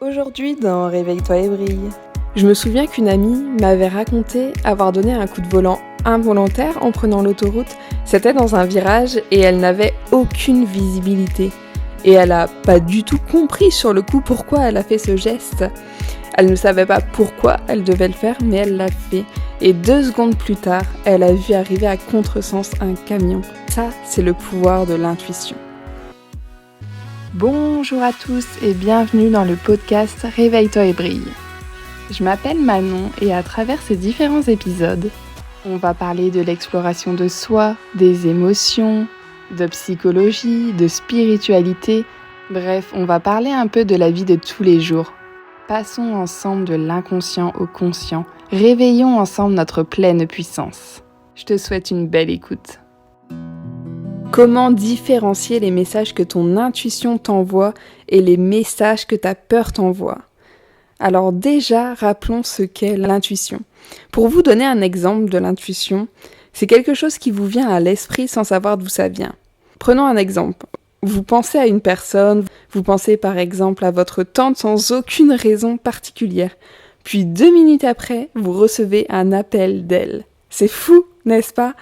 Aujourd'hui dans Réveille-toi et brille, je me souviens qu'une amie m'avait raconté avoir donné un coup de volant involontaire en prenant l'autoroute. C'était dans un virage et elle n'avait aucune visibilité. Et elle a pas du tout compris sur le coup pourquoi elle a fait ce geste. Elle ne savait pas pourquoi elle devait le faire, mais elle l'a fait. Et 2 secondes plus tard, elle a vu arriver à contresens un camion. Ça, c'est le pouvoir de l'intuition. Bonjour à tous et bienvenue dans le podcast Réveille-toi et brille. Je m'appelle Manon et à travers ces différents épisodes, on va parler de l'exploration de soi, des émotions, de psychologie, de spiritualité. Bref, on va parler un peu de la vie de tous les jours. Passons ensemble de l'inconscient au conscient. Réveillons ensemble notre pleine puissance. Je te souhaite une belle écoute. Comment différencier les messages que ton intuition t'envoie et les messages que ta peur t'envoie ? Alors déjà, rappelons ce qu'est l'intuition. Pour vous donner un exemple de l'intuition, c'est quelque chose qui vous vient à l'esprit sans savoir d'où ça vient. Prenons un exemple. Vous pensez à une personne, vous pensez par exemple à votre tante sans aucune raison particulière. Puis 2 minutes après, vous recevez un appel d'elle. C'est fou, n'est-ce pas ?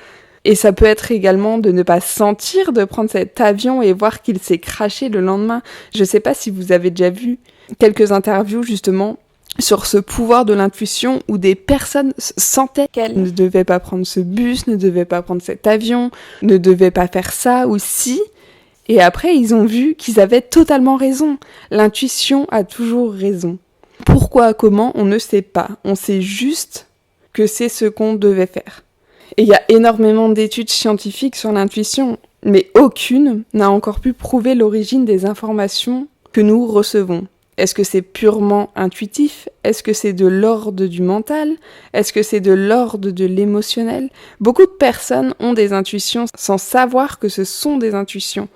Et ça peut être également de ne pas sentir de prendre cet avion et voir qu'il s'est crashé le lendemain. Je sais pas si vous avez déjà vu quelques interviews justement sur ce pouvoir de l'intuition où des personnes sentaient qu'elles ne devaient pas prendre ce bus, ne devaient pas prendre cet avion, ne devaient pas faire ça ou si. Et après, ils ont vu qu'ils avaient totalement raison. L'intuition a toujours raison. Pourquoi, comment, on ne sait pas. On sait juste que c'est ce qu'on devait faire. Et il y a énormément d'études scientifiques sur l'intuition, mais aucune n'a encore pu prouver l'origine des informations que nous recevons. Est-ce que c'est purement intuitif ? Est-ce que c'est de l'ordre du mental ? Est-ce que c'est de l'ordre de l'émotionnel ? Beaucoup de personnes ont des intuitions sans savoir que ce sont des intuitions.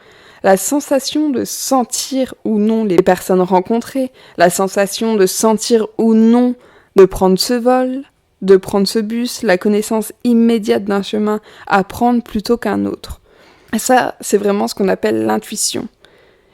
La sensation de sentir ou non les personnes rencontrées, la sensation de sentir ou non de prendre ce vol, de prendre ce bus, la connaissance immédiate d'un chemin à prendre plutôt qu'un autre. Ça, c'est vraiment ce qu'on appelle l'intuition.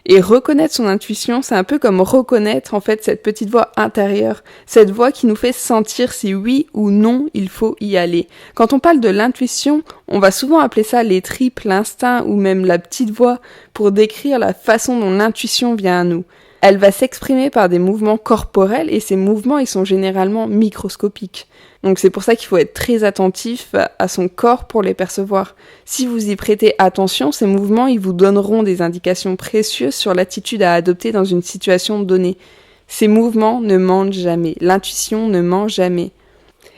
Et reconnaître son intuition, c'est un peu comme reconnaître en fait cette petite voix intérieure, cette voix qui nous fait sentir si oui ou non il faut y aller. Quand on parle de l'intuition, on va souvent appeler ça les tripes, l'instinct ou même la petite voix pour décrire la façon dont l'intuition vient à nous. Elle va s'exprimer par des mouvements corporels et ces mouvements ils sont généralement microscopiques. Donc c'est pour ça qu'il faut être très attentif à son corps pour les percevoir. Si vous y prêtez attention, ces mouvements ils vous donneront des indications précieuses sur l'attitude à adopter dans une situation donnée. Ces mouvements ne mentent jamais, l'intuition ne ment jamais.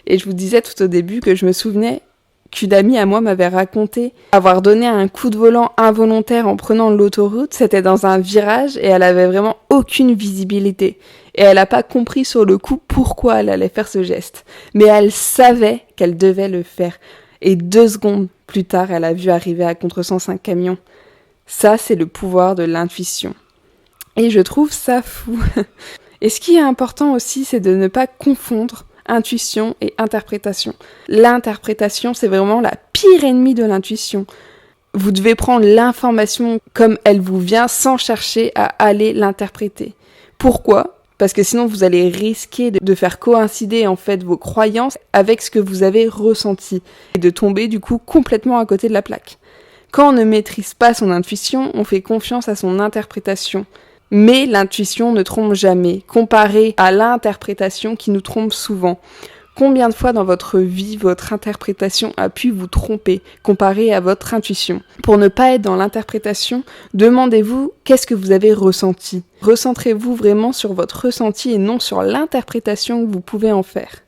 Et je vous disais tout au début que je me souvenais qu'une amie à moi m'avait raconté avoir donné un coup de volant involontaire en prenant l'autoroute. C'était dans un virage et elle avait vraiment aucune visibilité. Et elle n'a pas compris sur le coup pourquoi elle allait faire ce geste. Mais elle savait qu'elle devait le faire. Et 2 secondes plus tard, elle a vu arriver à contresens un camion. Ça, c'est le pouvoir de l'intuition. Et je trouve ça fou. Et ce qui est important aussi, c'est de ne pas confondre intuition et interprétation. L'interprétation, c'est vraiment la pire ennemie de l'intuition. Vous devez prendre l'information comme elle vous vient sans chercher à aller l'interpréter. Pourquoi ? Parce que sinon vous allez risquer de faire coïncider en fait vos croyances avec ce que vous avez ressenti et de tomber du coup complètement à côté de la plaque. Quand on ne maîtrise pas son intuition, on fait confiance à son interprétation. Mais l'intuition ne trompe jamais, comparée à l'interprétation qui nous trompe souvent. Combien de fois dans votre vie, votre interprétation a pu vous tromper, comparée à votre intuition ? Pour ne pas être dans l'interprétation, demandez-vous qu'est-ce que vous avez ressenti. Recentrez-vous vraiment sur votre ressenti et non sur l'interprétation que vous pouvez en faire.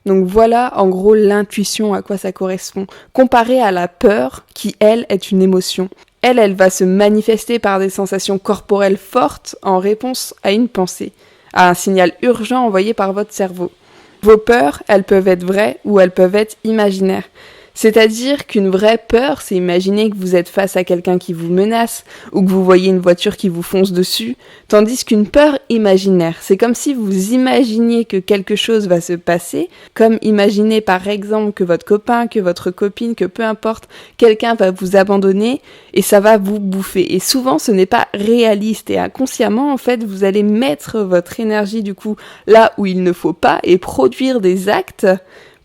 Donc voilà en gros l'intuition, à quoi ça correspond, comparée à la peur qui, elle, est une émotion. Elle va se manifester par des sensations corporelles fortes en réponse à une pensée, à un signal urgent envoyé par votre cerveau. Vos peurs, elles peuvent être vraies ou elles peuvent être imaginaires. C'est-à-dire qu'une vraie peur, c'est imaginer que vous êtes face à quelqu'un qui vous menace ou que vous voyez une voiture qui vous fonce dessus, tandis qu'une peur imaginaire, c'est comme si vous imaginiez que quelque chose va se passer, comme imaginer par exemple que votre copain, que votre copine, que peu importe, quelqu'un va vous abandonner et ça va vous bouffer. Et souvent ce n'est pas réaliste et inconsciemment en fait vous allez mettre votre énergie du coup là où il ne faut pas et produire des actes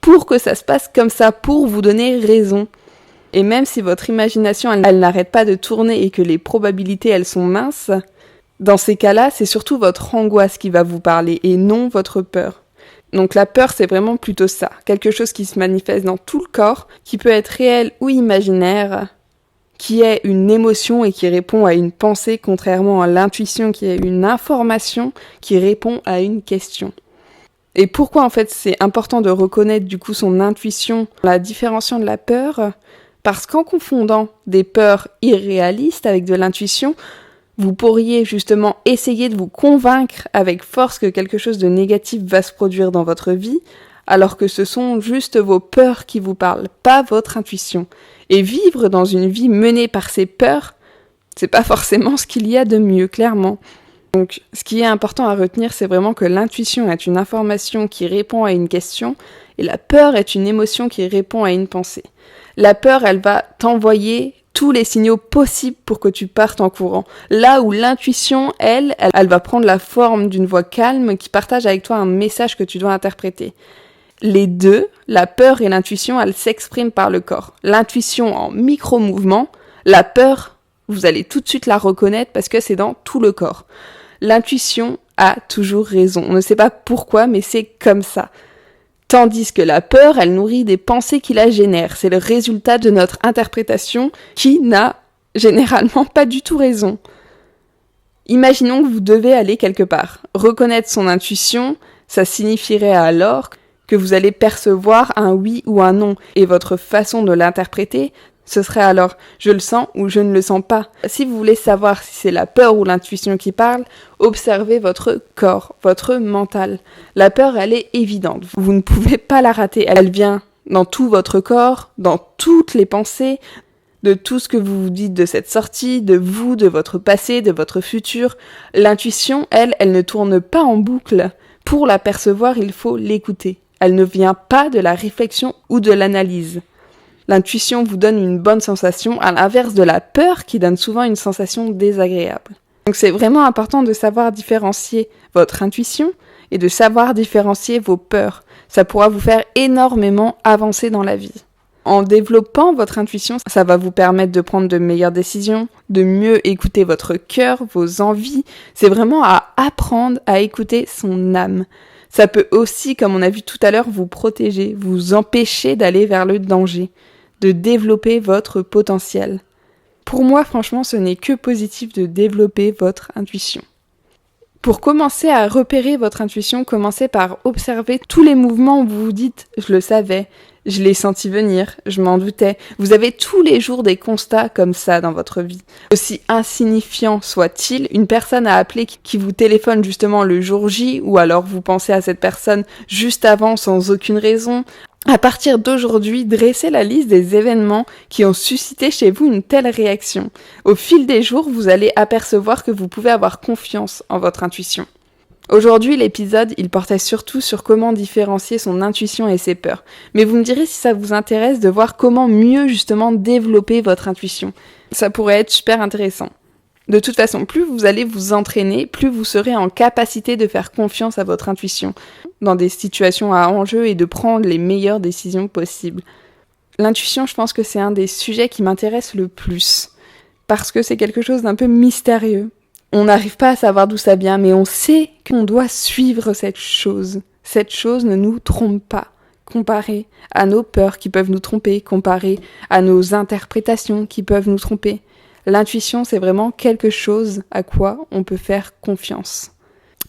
pour que ça se passe comme ça, pour vous donner raison. Et même si votre imagination, elle n'arrête pas de tourner et que les probabilités, elles sont minces, dans ces cas-là, c'est surtout votre angoisse qui va vous parler et non votre peur. Donc la peur, c'est vraiment plutôt ça, quelque chose qui se manifeste dans tout le corps, qui peut être réel ou imaginaire, qui est une émotion et qui répond à une pensée, contrairement à l'intuition qui est une information qui répond à une question. Et pourquoi en fait c'est important de reconnaître du coup son intuition, la différenciant de la peur? Parce qu'en confondant des peurs irréalistes avec de l'intuition, vous pourriez justement essayer de vous convaincre avec force que quelque chose de négatif va se produire dans votre vie, alors que ce sont juste vos peurs qui vous parlent, pas votre intuition. Et vivre dans une vie menée par ces peurs, c'est pas forcément ce qu'il y a de mieux, clairement. Donc, ce qui est important à retenir, c'est vraiment que l'intuition est une information qui répond à une question et la peur est une émotion qui répond à une pensée. La peur, elle va t'envoyer tous les signaux possibles pour que tu partes en courant. Là où l'intuition, elle va prendre la forme d'une voix calme qui partage avec toi un message que tu dois interpréter. Les deux, la peur et l'intuition, elles s'expriment par le corps. L'intuition en micro-mouvement, la peur, vous allez tout de suite la reconnaître parce que c'est dans tout le corps. L'intuition a toujours raison. On ne sait pas pourquoi, mais c'est comme ça. Tandis que la peur, elle nourrit des pensées qui la génèrent. C'est le résultat de notre interprétation qui n'a généralement pas du tout raison. Imaginons que vous devez aller quelque part. Reconnaître son intuition, ça signifierait alors que vous allez percevoir un oui ou un non. Et votre façon de l'interpréter, ce serait alors « je le sens » ou « je ne le sens pas ». Si vous voulez savoir si c'est la peur ou l'intuition qui parle, observez votre corps, votre mental. La peur, elle est évidente. Vous ne pouvez pas la rater. Elle vient dans tout votre corps, dans toutes les pensées, de tout ce que vous vous dites de cette sortie, de vous, de votre passé, de votre futur. L'intuition, elle ne tourne pas en boucle. Pour la percevoir, il faut l'écouter. Elle ne vient pas de la réflexion ou de l'analyse. L'intuition vous donne une bonne sensation, à l'inverse de la peur qui donne souvent une sensation désagréable. Donc c'est vraiment important de savoir différencier votre intuition et de savoir différencier vos peurs. Ça pourra vous faire énormément avancer dans la vie. En développant votre intuition, ça va vous permettre de prendre de meilleures décisions, de mieux écouter votre cœur, vos envies. C'est vraiment à apprendre à écouter son âme. Ça peut aussi, comme on a vu tout à l'heure, vous protéger, vous empêcher d'aller vers le danger, de développer votre potentiel. Pour moi, franchement, ce n'est que positif de développer votre intuition. Pour commencer à repérer votre intuition, commencez par observer tous les mouvements où vous vous dites « je le savais », « je l'ai senti venir »,« je m'en doutais ». Vous avez tous les jours des constats comme ça dans votre vie. Aussi insignifiant soit-il, une personne à appeler qui vous téléphone justement le jour J, ou alors vous pensez à cette personne juste avant sans aucune raison. À partir d'aujourd'hui, dressez la liste des événements qui ont suscité chez vous une telle réaction. Au fil des jours, vous allez apercevoir que vous pouvez avoir confiance en votre intuition. Aujourd'hui, l'épisode, il portait surtout sur comment différencier son intuition et ses peurs. Mais vous me direz si ça vous intéresse de voir comment mieux justement développer votre intuition. Ça pourrait être super intéressant. De toute façon, plus vous allez vous entraîner, plus vous serez en capacité de faire confiance à votre intuition dans des situations à enjeu et de prendre les meilleures décisions possibles. L'intuition, je pense que c'est un des sujets qui m'intéresse le plus, parce que c'est quelque chose d'un peu mystérieux. On n'arrive pas à savoir d'où ça vient, mais on sait qu'on doit suivre cette chose. Cette chose ne nous trompe pas. Comparé à nos peurs qui peuvent nous tromper, comparé à nos interprétations qui peuvent nous tromper. L'intuition, c'est vraiment quelque chose à quoi on peut faire confiance.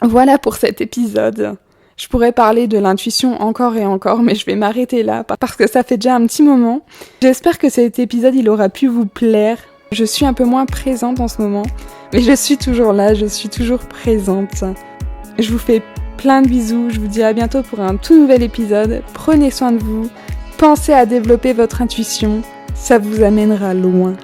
Voilà pour cet épisode. Je pourrais parler de l'intuition encore et encore, mais je vais m'arrêter là, parce que ça fait déjà un petit moment. J'espère que cet épisode, il aura pu vous plaire. Je suis un peu moins présente en ce moment, mais je suis toujours là, je suis toujours présente. Je vous fais plein de bisous, je vous dis à bientôt pour un tout nouvel épisode. Prenez soin de vous, Pensez à développer votre intuition, ça vous amènera loin.